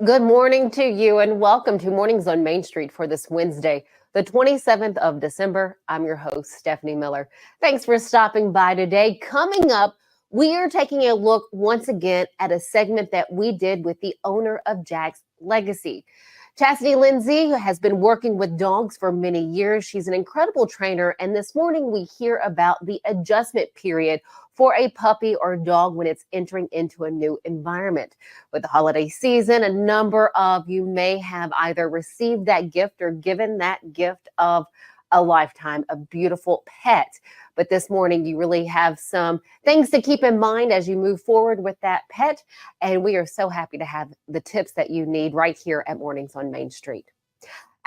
Good morning to you and welcome to Mornings on Main Street for this Wednesday, the 27th of December. I'm your host, Stefanie Miller. Thanks for stopping by today. Coming up, we are taking a look once again at a segment that we did with the owner of Jack's Legacy. Chasity Lindsey has been working with dogs for many years. She's an incredible trainer, and this morning we hear about the adjustment period for a puppy or dog when it's entering into a new environment. With the holiday season, a number of you may have either received that gift or given that gift of a lifetime, a beautiful pet. But this morning, you really have some things to keep in mind as you move forward with that pet. And we are so happy to have the tips that you need right here at Mornings on Main Street.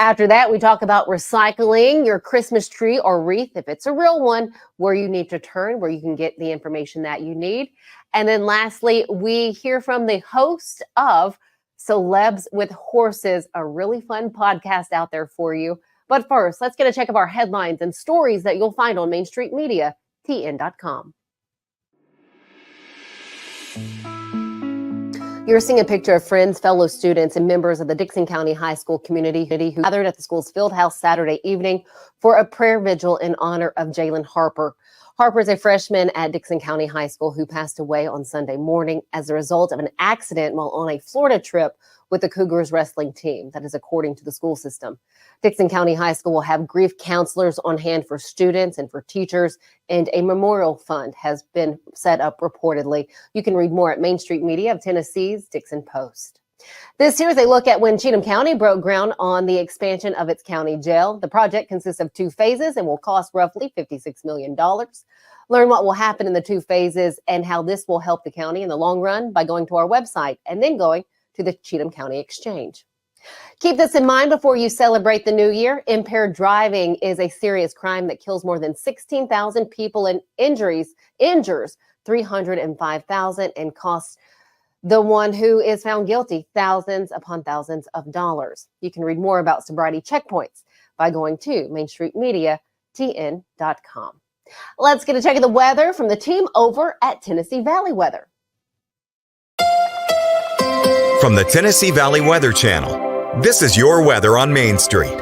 After that, we talk about recycling your Christmas tree or wreath, if it's a real one, where you need to turn, where you can get the information that you need. And then lastly, we hear from the host of Celebs with Horses, a really fun podcast out there for you. But first, let's get a check of our headlines and stories that you'll find on Main Street Media, TN.com. You're seeing a picture of friends, fellow students, and members of the Dickson County High School community who gathered at the school's field house Saturday evening for a prayer vigil in honor of Jalen Harper. Harper is a freshman at Dickson County High School who passed away on Sunday morning as a result of an accident while on a Florida trip with the Cougars wrestling team. That is according to the school system. Dickson County High School will have grief counselors on hand for students and for teachers, and a memorial fund has been set up reportedly. You can read more at Main Street Media of Tennessee's Dickson Post. This here is a look at when Cheatham County broke ground on the expansion of its county jail. The project consists of 2 phases and will cost roughly $56 million. Learn what will happen in the 2 phases and how this will help the county in the long run by going to our website and then going to the Cheatham County Exchange. Keep this in mind before you celebrate the new year. Impaired driving is a serious crime that kills more than 16,000 people and injures 305,000 and costs the one who is found guilty thousands upon thousands of dollars. You can read more about sobriety checkpoints by going to Main Street Media, TN.com. Let's get a check of the weather from the team over at Tennessee Valley Weather. From the Tennessee Valley Weather Channel, this is your weather on Main Street.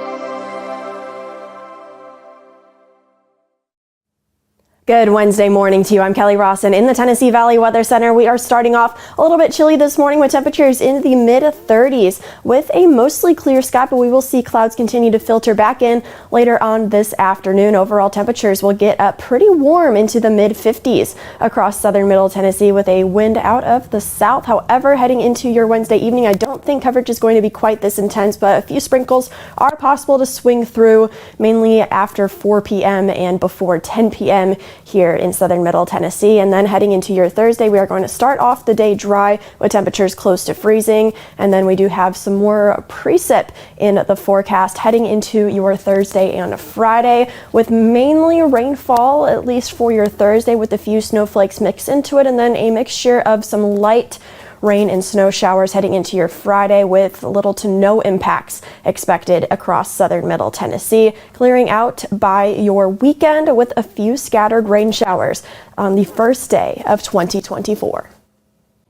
Good Wednesday morning to you. I'm Kelly Rawson in the Tennessee Valley Weather Center. We are starting off a little bit chilly this morning with temperatures in the mid-30s with a mostly clear sky, but we will see clouds continue to filter back in later on this afternoon. Overall temperatures will get up pretty warm into the mid-50s across southern middle Tennessee with a wind out of the south. However, heading into your Wednesday evening, I don't think coverage is going to be quite this intense, but a few sprinkles are possible to swing through mainly after 4 p.m. and before 10 p.m. here in southern middle Tennessee. And then heading into your Thursday, we are going to start off the day dry with temperatures close to freezing. And then we do have some more precip in the forecast heading into your Thursday and Friday with mainly rainfall, at least for your Thursday, with a few snowflakes mixed into it. And then a mixture of some light rain and snow showers heading into your Friday with little to no impacts expected across southern middle Tennessee, clearing out by your weekend with a few scattered rain showers on the first day of 2024.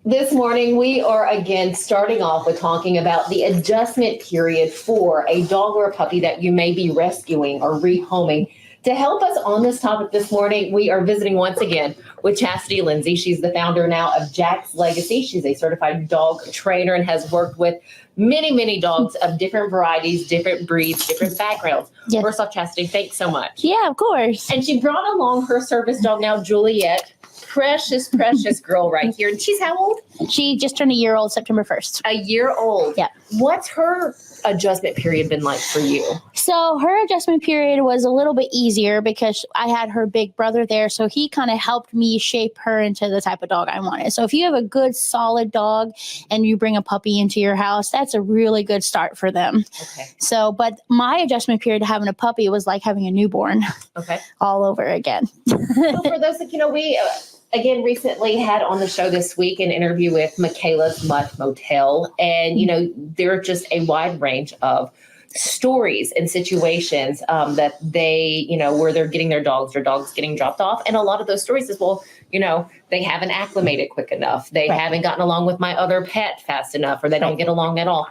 This morning, we are again starting off with talking about the adjustment period for a dog or a puppy that you may be rescuing or rehoming. To help us on this topic this morning, we are visiting once again with Chasity Lindsey. She's the founder now of Jack's Legacy. She's a certified dog trainer and has worked with many, many dogs of different varieties, different breeds, different backgrounds. Yes. First off, Chasity, thanks so much. Yeah, of course. And she brought along her service dog now, Juliet. Precious, precious girl right here. And she's how old? She just turned a year old September 1st. A year old. Yeah. What's her adjustment period been like for you? So her adjustment period was a little bit easier because I had her big brother there. So he kind of helped me shape her into the type of dog I wanted. So if you have a good solid dog and you bring a puppy into your house, that's a really good start for them. Okay. So, but my adjustment period to having a puppy was like having a newborn. Okay. All over again. So for those that, we again recently had on the show this week an interview with Michaela's Mutt Motel. And, there are just a wide range of stories and situations that they, where they're getting their dogs getting dropped off. And a lot of those stories is, well, they haven't acclimated quick enough. They haven't gotten along with my other pet fast enough, or they don't get along at all.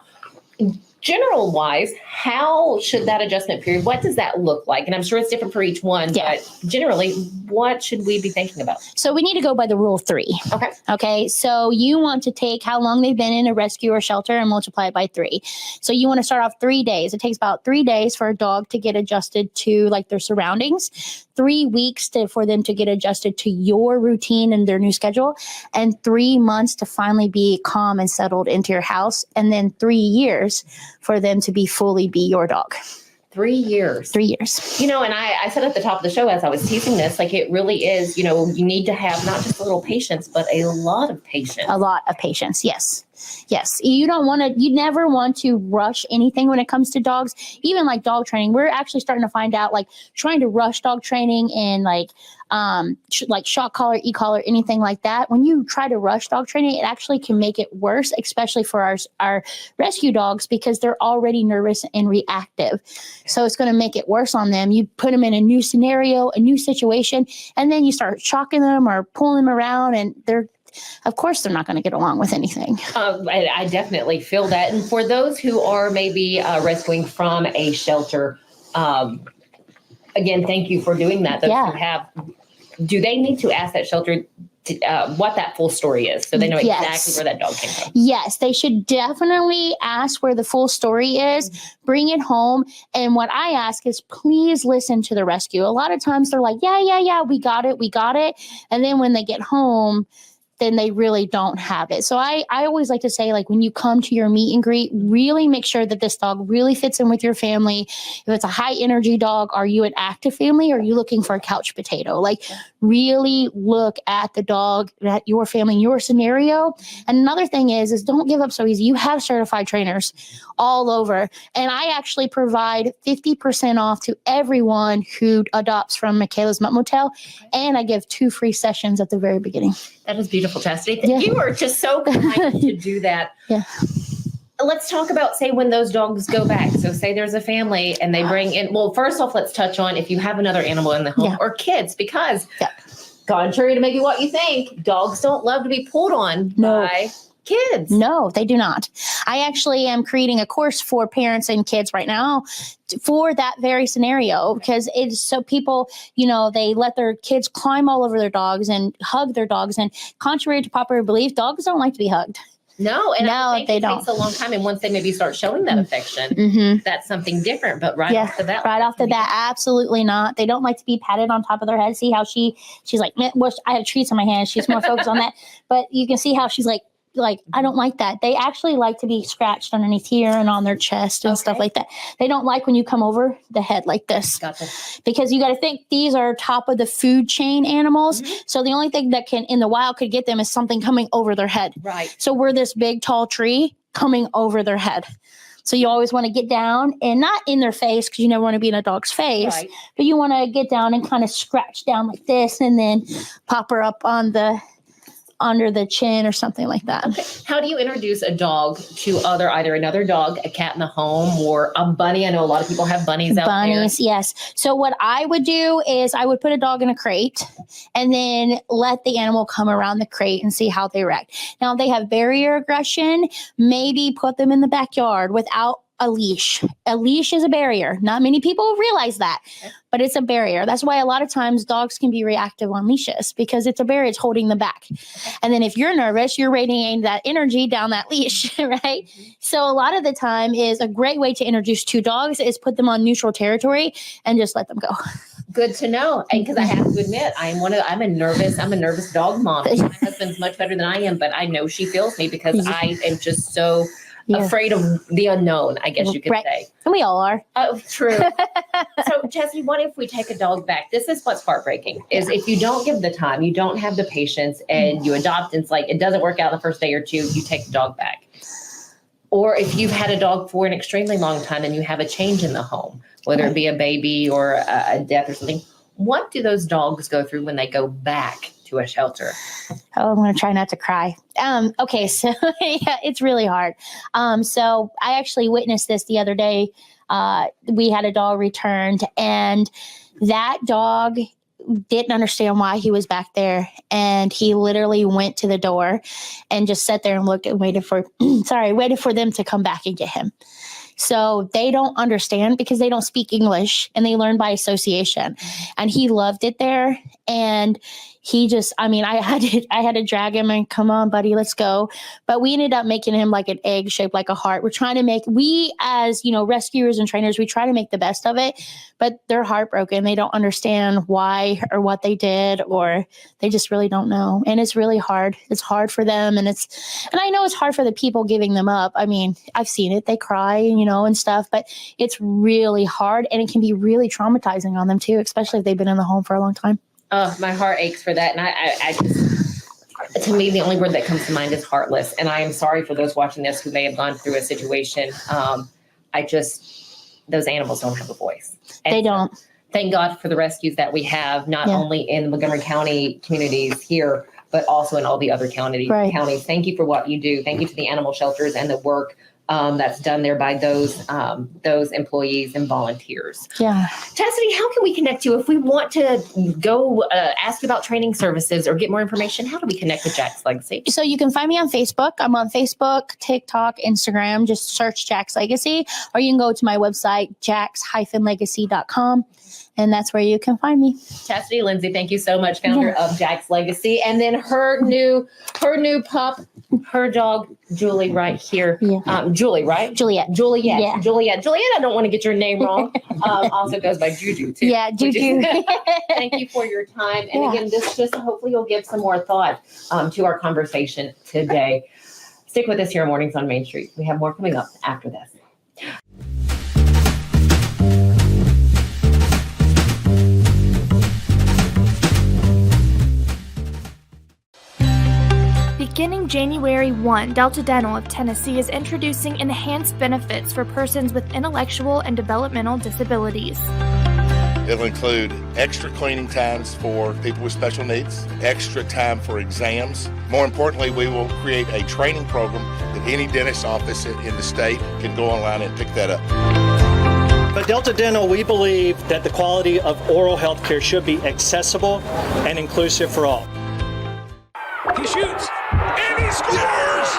General wise, how should that adjustment period, what does that look like? And I'm sure it's different for each one, but generally, what should we be thinking about? So we need to go by the rule 3. Okay. So you want to take how long they've been in a rescue or shelter and multiply it by 3. So you want to start off 3 days. It takes about 3 days for a dog to get adjusted to like their surroundings, 3 weeks for them to get adjusted to your routine and their new schedule, and 3 months to finally be calm and settled into your house. And then 3 years for them to fully be your dog. 3 years. 3 years. And I said at the top of the show as I was teasing this, like it really is, you need to have not just a little patience, but a lot of patience. A lot of patience. Yes. Yes. You never want to rush anything when it comes to dogs, even like dog training. We're actually starting to find out like trying to rush dog training and like shock collar, e-collar, anything like that. When you try to rush dog training, it actually can make it worse, especially for our rescue dogs, because they're already nervous and reactive. So it's going to make it worse on them. You put them in a new scenario, a new situation, and then you start shocking them or pulling them around, and of course, they're not going to get along with anything. I definitely feel that. And for those who are maybe rescuing from a shelter, again, thank you for doing that. Those who have, do they need to ask that shelter what that full story is, so they know exactly where that dog came from? Yes, they should definitely ask where the full story is, bring it home. And what I ask is, please listen to the rescue. A lot of times they're like, yeah, we got it. And then when they get home, then they really don't have it. So I always like to say, like, when you come to your meet and greet, really make sure that this dog really fits in with your family. If it's a high energy dog, are you an active family, or are you looking for a couch potato? Like, really look at the dog, at your family, your scenario. And another thing is don't give up so easy. You have certified trainers all over. And I actually provide 50% off to everyone who adopts from Michaela's Mutt Motel. And I give 2 free sessions at the very beginning. That is beautiful, Chastity. You are just so kind to do that. Yeah. Let's talk about, say, when those dogs go back. So say there's a family and they bring in, well, first off, let's touch on if you have another animal in the home or kids, because contrary to maybe what you think, dogs don't love to be pulled on by kids. No, they do not. I actually am creating a course for parents and kids right now for that very scenario, because it's so people, they let their kids climb all over their dogs and hug their dogs. And contrary to popular belief, dogs don't like to be hugged. No, and no, I think they it don't. takes a long time. And once they maybe start showing that affection, that's something different. But right off the bat, absolutely not. They don't like to be patted on top of their head. See how she's like, well, I have treats in my hand. She's more focused on that. But you can see how she's like, I don't like that. They actually like to be scratched underneath here and on their chest and stuff like that. They don't like when you come over the head like this. Gotcha. Because you got to think these are top of the food chain animals. So the only thing that can in the wild could get them is something coming over their head. Right. So we're this big, tall tree coming over their head. So you always want to get down and not in their face, because you never want to be in a dog's face, but you want to get down and kind of scratch down like this and then pop her up on under the chin or something like that. Okay. How do you introduce a dog to either another dog, a cat in the home, or a bunny? I know a lot of people have bunnies out there. Bunnies, yes. So what I would do is I would put a dog in a crate and then let the animal come around the crate and see how they react. Now, if they have barrier aggression, maybe put them in the backyard without a leash. A leash is a barrier. Not many people realize that, but it's a barrier. That's why a lot of times dogs can be reactive on leashes, because it's a barrier. It's holding them back. And then if you're nervous, you're radiating that energy down that leash, right? So a lot of the time is a great way to introduce 2 dogs is put them on neutral territory and just let them go. Good to know. And because I have to admit, I'm a nervous dog mom. My husband's much better than I am, but I know she feels me because I am just so afraid of the unknown, I guess you could say. And we all are. Oh, true. So, Chastity, what if we take a dog back? This is what's heartbreaking, is if you don't give the time, you don't have the patience, and you adopt, and it's like it doesn't work out the first day or 2, you take the dog back. Or if you've had a dog for an extremely long time and you have a change in the home, whether it be a baby or a death or something, what do those dogs go through when they go back to a shelter? Oh, I'm going to try not to cry. Okay. So it's really hard. So I actually witnessed this the other day. We had a dog returned, and that dog didn't understand why he was back there. And he literally went to the door and just sat there and looked and waited for them to come back and get him. So they don't understand because they don't speak English and they learn by association. And he loved it there. And he just, I had to drag him and come on, buddy, let's go. But we ended up making him like an egg shaped like a heart. We as, rescuers and trainers, we try to make the best of it, but they're heartbroken. They don't understand why or what they did, or they just really don't know. And it's really hard. It's hard for them. And I know it's hard for the people giving them up. I've seen it. They cry, and stuff, but it's really hard and it can be really traumatizing on them too, especially if they've been in the home for a long time. Oh, my heart aches for that. And I just, to me, the only word that comes to mind is heartless. And I am sorry for those watching this who may have gone through a situation. Those animals don't have a voice. And they don't. Thank God for the rescues that we have, not only in the Montgomery County communities here, but also in all the other counties. Thank you for what you do. Thank you to the animal shelters and the work that's done there by those employees and volunteers. Yeah. Chasity, how can we connect you if we want to go ask about training services or get more information? How do we connect with Jack's Legacy? So you can find me on Facebook. I'm on Facebook, TikTok, Instagram. Just search Jack's Legacy, or you can go to my website, jacks-legacy.com. And that's where you can find me. Chasity Lindsey, thank you so much, founder of Jack's Legacy. And then her new pup, her dog, Julie, right here. Yeah. Julie, right? Juliet. Yeah. Juliet, I don't want to get your name wrong. Also goes by Juju, too. Yeah, Juju. Thank you for your time. And again, this just hopefully you'll give some more thought to our conversation today. Stick with us here on Mornings on Main Street. We have more coming up after this. Beginning January 1, Delta Dental of Tennessee is introducing enhanced benefits for persons with intellectual and developmental disabilities. It'll include extra cleaning times for people with special needs, extra time for exams. More importantly, we will create a training program that any dentist office in the state can go online and pick that up. At Delta Dental, we believe that the quality of oral health care should be accessible and inclusive for all. He shoots, and he scores!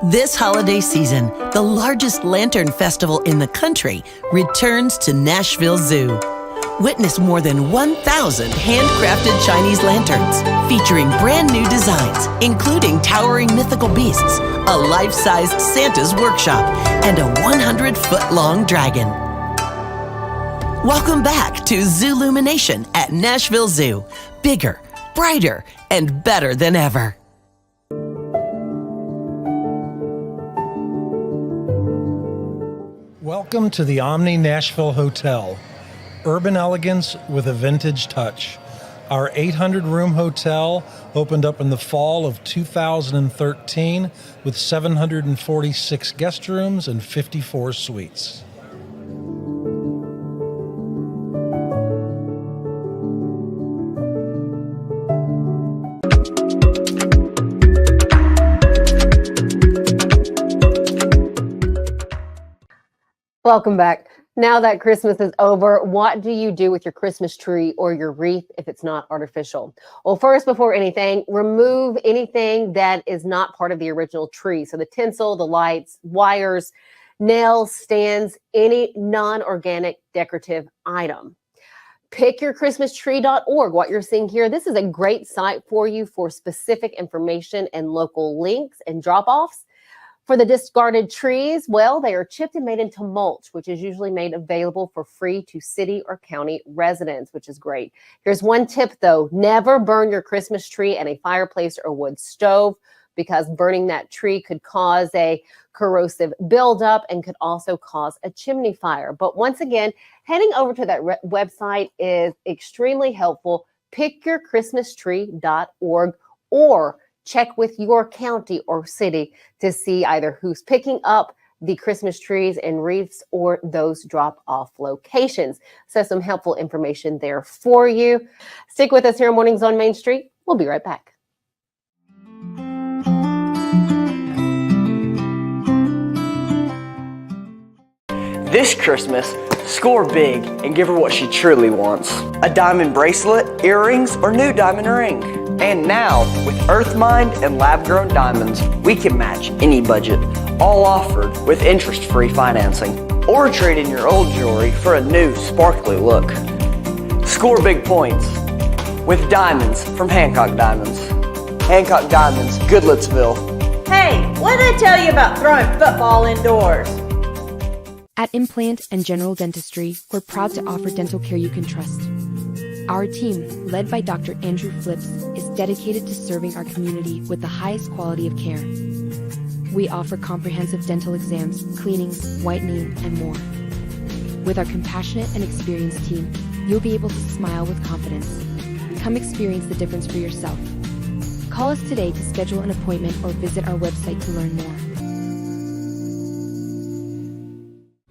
This holiday season, the largest lantern festival in the country returns to Nashville Zoo. Witness more than 1,000 handcrafted Chinese lanterns featuring brand new designs, including towering mythical beasts, a life-sized Santa's workshop, and a 100-foot-long dragon. Welcome back to Zoolumination at Nashville Zoo. Bigger, brighter, and better than ever. Welcome to the Omni Nashville Hotel. Urban elegance with a vintage touch. Our 800-room hotel opened up in the fall of 2013 with 746 guest rooms and 54 suites. Welcome back. Now that Christmas is over, what do you do with your Christmas tree or your wreath if it's not artificial? Well, first, before anything, remove anything that is not part of the original tree. So the tinsel, the lights, wires, nails, stands, any non-organic decorative item. Pickyourchristmastree.org. What you're seeing here, this is a great site for you for specific information and local links and drop-offs. For the discarded trees, well, they are chipped and made into mulch, which is usually made available for free to city or county residents, which is great. Here's one tip, though. Never burn your Christmas tree at a fireplace or wood stove, because burning that tree could cause a corrosive buildup and could also cause a chimney fire. But once again, heading over to that website is extremely helpful pickyourchristmastree.org, or check with your county or city to see either who's picking up the Christmas trees and wreaths or those drop-off locations. So some helpful information there for you. Stick with us here on Mornings on Main Street. We'll be right back. This Christmas, score big and give her what she truly wants. A diamond bracelet, earrings, or new diamond ring. And now, with Earthmind and lab-grown diamonds, we can match any budget. All offered with interest-free financing. Or trade in your old jewelry for a new, sparkly look. Score big points with diamonds from Hancock Diamonds. Hancock Diamonds, Goodlettsville. Hey, what did I tell you about throwing football indoors? At Implant and General Dentistry, we're proud to offer dental care you can trust. Our team, led by Dr. Andrew Flips, is dedicated to serving our community with the highest quality of care. We offer comprehensive dental exams, cleanings, whitening, and more. With our compassionate and experienced team, you'll be able to smile with confidence. Come experience the difference for yourself. Call us today to schedule an appointment or visit our website to learn more.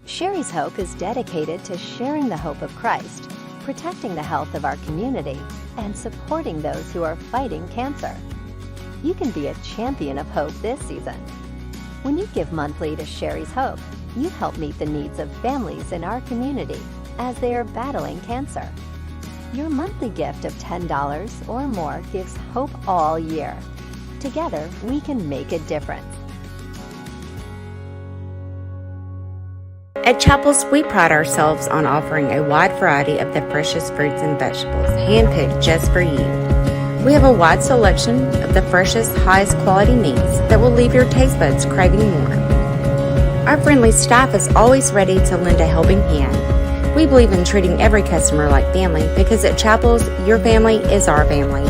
Sherry's Hope is dedicated to sharing the hope of Christ, protecting the health of our community, and supporting those who are fighting cancer. You can be a champion of hope this season. When you give monthly to Sherry's Hope, you help meet the needs of families in our community as they are battling cancer. Your monthly gift of $10 or more gives hope all year. Together, we can make a difference. At Chapels, we pride ourselves on offering a wide variety of the freshest fruits and vegetables, handpicked just for you. We have a wide selection of the freshest, highest quality meats that will leave your taste buds craving more. Our friendly staff is always ready to lend a helping hand. We believe in treating every customer like family because at Chapels, your family is our family.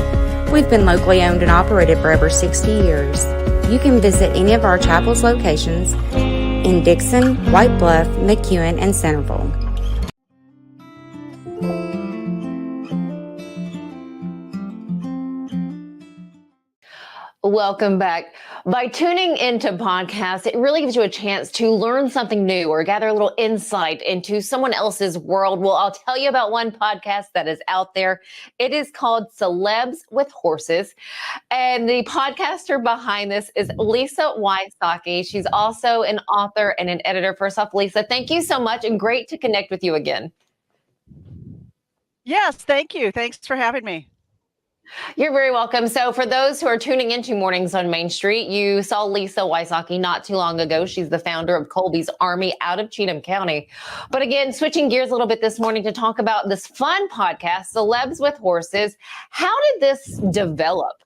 We've been locally owned and operated for over 60 years. You can visit any of our Chapels locations in Dixon, White Bluff, McEwen, and Centerville. Welcome back. By tuning into podcasts, it really gives you a chance to learn something new or gather a little insight into someone else's world. Well, I'll tell you about one podcast that is out there. It is called Celebs with Horses. And the podcaster behind this is Lisa Wysocky. She's also an author and an editor. First off, Lisa, thank you so much and great to connect with you again. Yes, thank you. Thanks for having me. You're very welcome. So for those who are tuning into Mornings on Main Street, you saw Lisa Wysocky not too long ago. She's the founder of Colby's Army out of Cheatham County. But again, switching gears a little bit this morning to talk about this fun podcast, Celebs with Horses. How did this develop?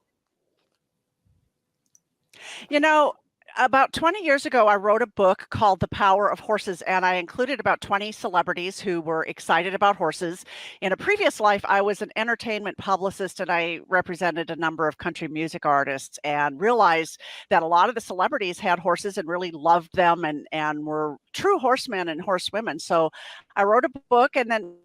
You know, about 20 years ago, I wrote a book called The Power of Horses, and I included about 20 celebrities who were excited about horses. In a previous life, I was an entertainment publicist, and I represented a number of country music artists and realized that a lot of the celebrities had horses and really loved them and were true horsemen and horsewomen. So I wrote a book, and then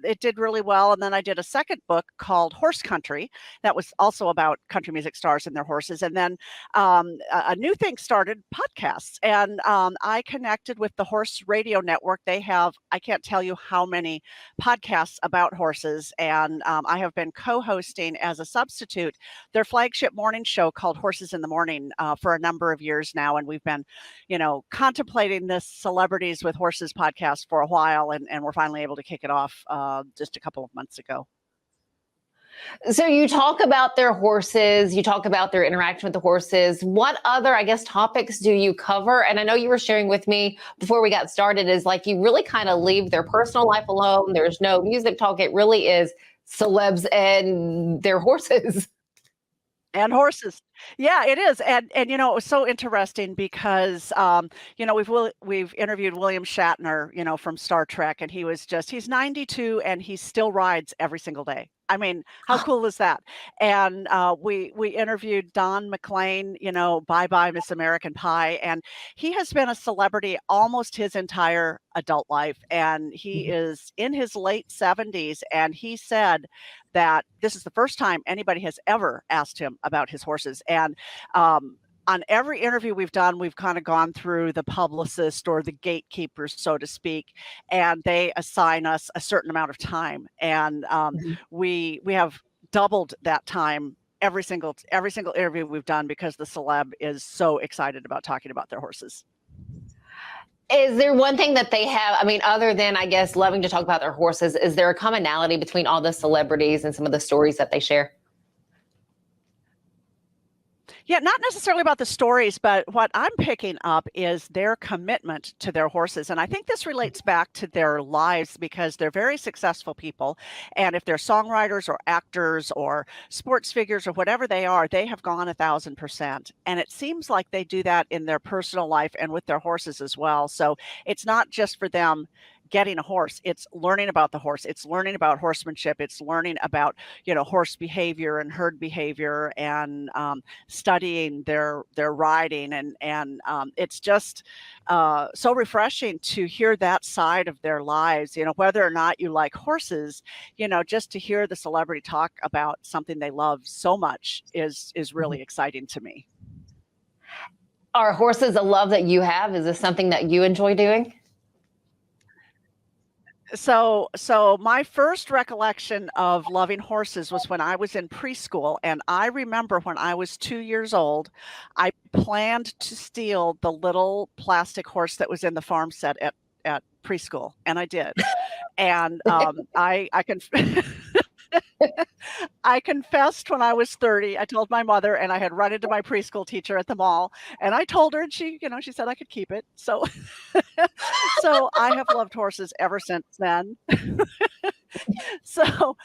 it did really well. And then I did a second book called Horse Country that was also about country music stars and their horses. And then a new thing started, podcasts. And I connected with the Horse Radio Network. They have, I can't tell you how many podcasts about horses. And I have been co-hosting as a substitute their flagship morning show called Horses in the Morning for a number of years now. And we've been, contemplating this Celebrities with Horses podcast for a while. And we're finally able to kick it off just a couple of months ago. So you talk about their horses, you talk about their interaction with the horses. What other, topics do you cover? And I know you were sharing with me before we got started is like you really kind of leave their personal life alone. There's no music talk. It really is celebs and their horses. And horses. Yeah, it is. And it was so interesting because, we've interviewed William Shatner, from Star Trek, and he's 92 and he still rides every single day. I mean, how cool is that? And we interviewed Don McLean, Bye Bye Miss American Pie, and he has been a celebrity almost his entire adult life, and he is in his late 70s, and he said that this is the first time anybody has ever asked him about his horses. And on every interview we've done, we've kind of gone through the publicist or the gatekeepers, so to speak, and they assign us a certain amount of time. And we have doubled that time every single interview we've done because the celeb is so excited about talking about their horses. Is there one thing that they have, I mean, other than, I guess, loving to talk about their horses, is there a commonality between all the celebrities and some of the stories that they share? Yeah, not necessarily about the stories, but what I'm picking up is their commitment to their horses. And I think this relates back to their lives because they're very successful people. And if they're songwriters or actors or sports figures or whatever they are, they have gone 1,000%. And it seems like they do that in their personal life and with their horses as well. So it's not just for them getting a horse, it's learning about the horse, it's learning about horsemanship, it's learning about horse behavior and herd behavior, and studying their riding, and it's just so refreshing to hear that side of their lives. Whether or not you like horses, just to hear the celebrity talk about something they love so much is really exciting to me. Are horses a love that you have? Is this something that you enjoy doing? So my first recollection of loving horses was when I was in preschool. And I remember when I was 2 years old, I planned to steal the little plastic horse that was in the farm set at preschool. And I did. And I can I confessed when I was 30. I told my mother, and I had run into my preschool teacher at the mall, and I told her, and she said I could keep it. So, so I have loved horses ever since then. So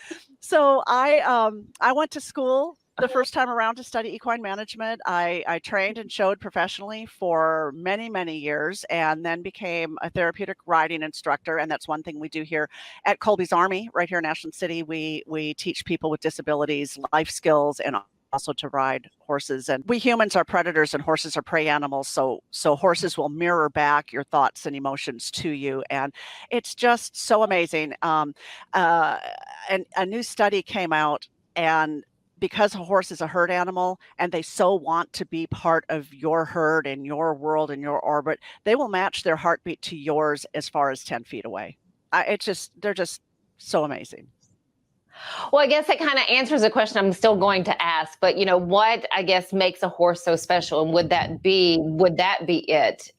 I went to school the first time around to study equine management. I trained and showed professionally for many, many years, and then became a therapeutic riding instructor. And that's one thing we do here at Colby's Army, right here in Ashland City. We teach people with disabilities life skills and also to ride horses. And we humans are predators and horses are prey animals. So horses will mirror back your thoughts and emotions to you. And it's just so amazing. And a new study came out, and because a horse is a herd animal and they so want to be part of your herd and your world and your orbit, they will match their heartbeat to yours as far as 10 feet away. They're just so amazing. Well, I guess that kind of answers a question I'm still going to ask, but what I guess makes a horse so special, and would that be it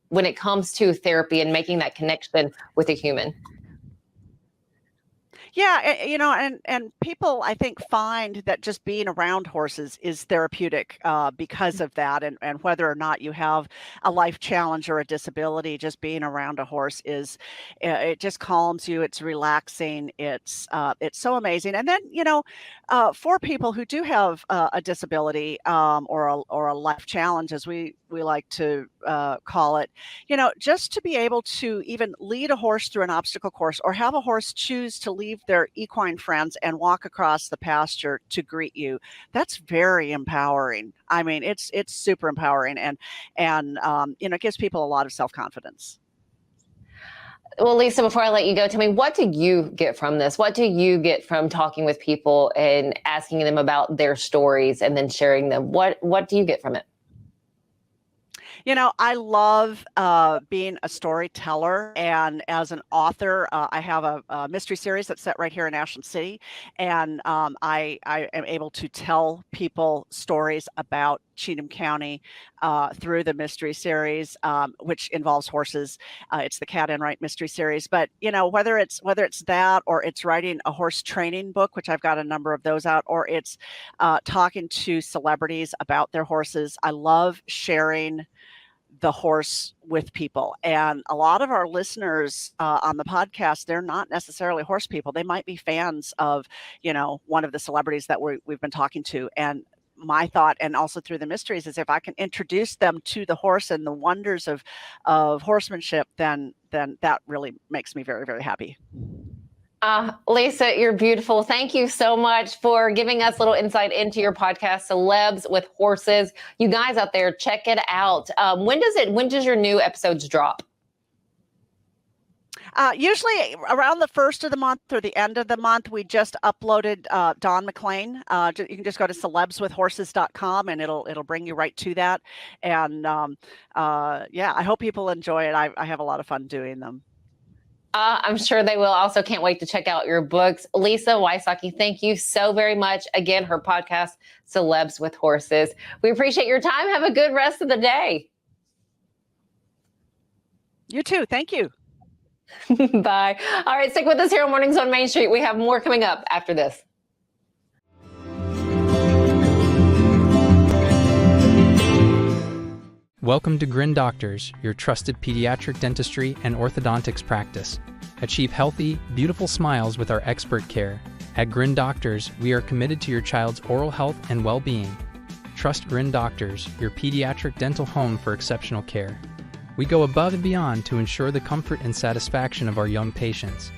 when it comes to therapy and making that connection with a human? Yeah, and people, I think, find that just being around horses is therapeutic because of that. And whether or not you have a life challenge or a disability, just being around a horse it just calms you. It's relaxing. It's so amazing. And then, for people who do have a disability or a life challenge, as we like to call it, just to be able to even lead a horse through an obstacle course or have a horse choose to leave their equine friends and walk across the pasture to greet you. That's very empowering. I mean, it's super empowering, and it gives people a lot of self-confidence. Well, Lisa, before I let you go, tell me, what do you get from this? What do you get from talking with people and asking them about their stories and then sharing them? What do you get from it? I love being a storyteller, and as an author, I have a mystery series that's set right here in Ashland City, and I am able to tell people stories about Cheatham County through the mystery series, which involves horses. It's the Cat Enright mystery series, but whether it's that, or it's writing a horse training book, which I've got a number of those out, or it's talking to celebrities about their horses. I love sharing the horse with people. And a lot of our listeners on the podcast, they're not necessarily horse people. They might be fans of, one of the celebrities that we've been talking to. And my thought, and also through the mysteries, is if I can introduce them to the horse and the wonders of horsemanship, then that really makes me very, very happy. Lisa, you're beautiful. Thank you so much for giving us a little insight into your podcast, Celebs with Horses. You guys out there, check it out. When does your new episodes drop? Usually around the first of the month or the end of the month. We just uploaded Don McLean. You can just go to celebswithhorses.com and it'll bring you right to that. And yeah, I hope people enjoy it. I have a lot of fun doing them. I'm sure they will. Also, can't wait to check out your books. Lisa Wysocky, thank you so very much. Again, her podcast, Celebs with Horses. We appreciate your time. Have a good rest of the day. You too. Thank you. Bye. All right, stick with us here on Mornings on Main Street. We have more coming up after this. Welcome to Grin Doctors, your trusted pediatric dentistry and orthodontics practice. Achieve healthy, beautiful smiles with our expert care. At Grin Doctors, we are committed to your child's oral health and well-being. Trust Grin Doctors, your pediatric dental home for exceptional care. We go above and beyond to ensure the comfort and satisfaction of our young patients.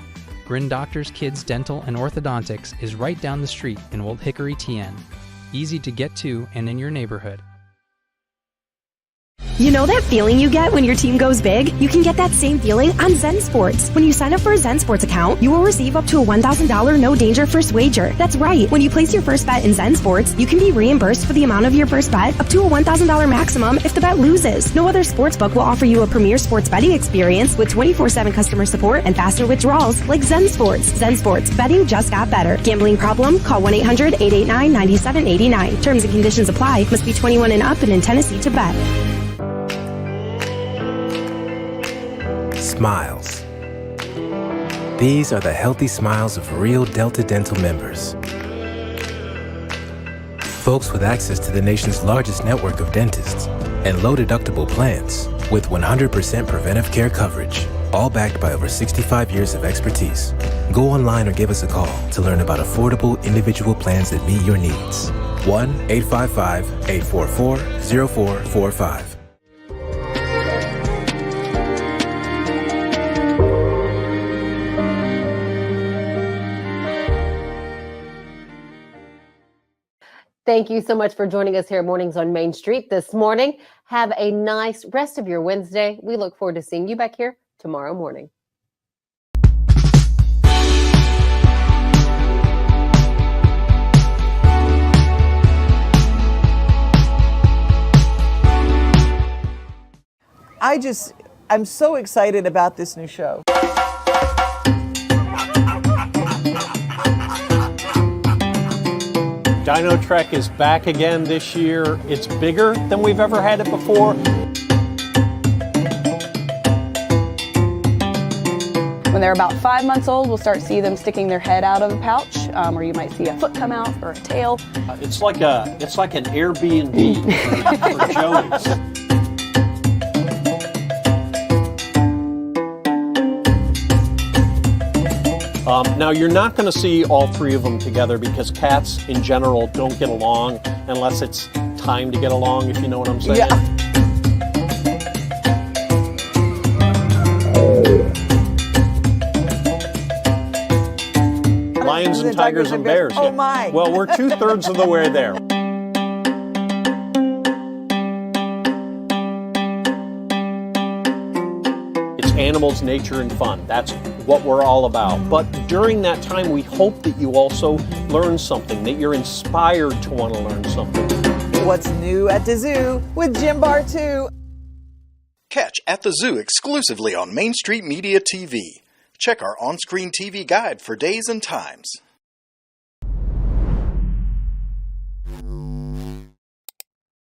Grin Doctors Kids Dental and Orthodontics is right down the street in Old Hickory, TN. Easy to get to and in your neighborhood. You know that feeling you get when your team goes big? You can get that same feeling on Zen Sports. When you sign up for a Zen Sports account, you will receive up to a $1,000 no-danger first wager. That's right. When you place your first bet in Zen Sports, you can be reimbursed for the amount of your first bet up to a $1,000 maximum if the bet loses. No other sportsbook will offer you a premier sports betting experience with 24/7 customer support and faster withdrawals like Zen Sports. Zen Sports. Betting just got better. Gambling problem? Call 1-800-889-9789. Terms and conditions apply. Must be 21 and up and in Tennessee to bet. Smiles. These are the healthy smiles of real Delta Dental members. Folks with access to the nation's largest network of dentists and low-deductible plans with 100% preventive care coverage, all backed by over 65 years of expertise. Go online or give us a call to learn about affordable individual plans that meet your needs. 1-855-844-0445. Thank you so much for joining us here at Mornings on Main Street this morning. Have a nice rest of your Wednesday. We look forward to seeing you back here tomorrow morning. I'm so excited about this new show. Dino Trek is back again this year. It's bigger than we've ever had it before. When they're about 5 months old, we'll start seeing them sticking their head out of the pouch, or you might see a foot come out or a tail. It's like an Airbnb for Joey's. Now, you're not going to see all three of them together because cats in general don't get along unless it's time to get along, if you know what I'm saying. Yeah. Lions and tigers and bears. Oh, my. Well, we're 2/3 of the way there. It's animals, nature, and fun. That's what we're all about. But during that time, we hope that you also learn something, that you're inspired to want to learn something. What's new at the zoo with Jim Bar 2. Catch At the Zoo exclusively on Main Street Media TV. Check our on-screen TV guide for days and times.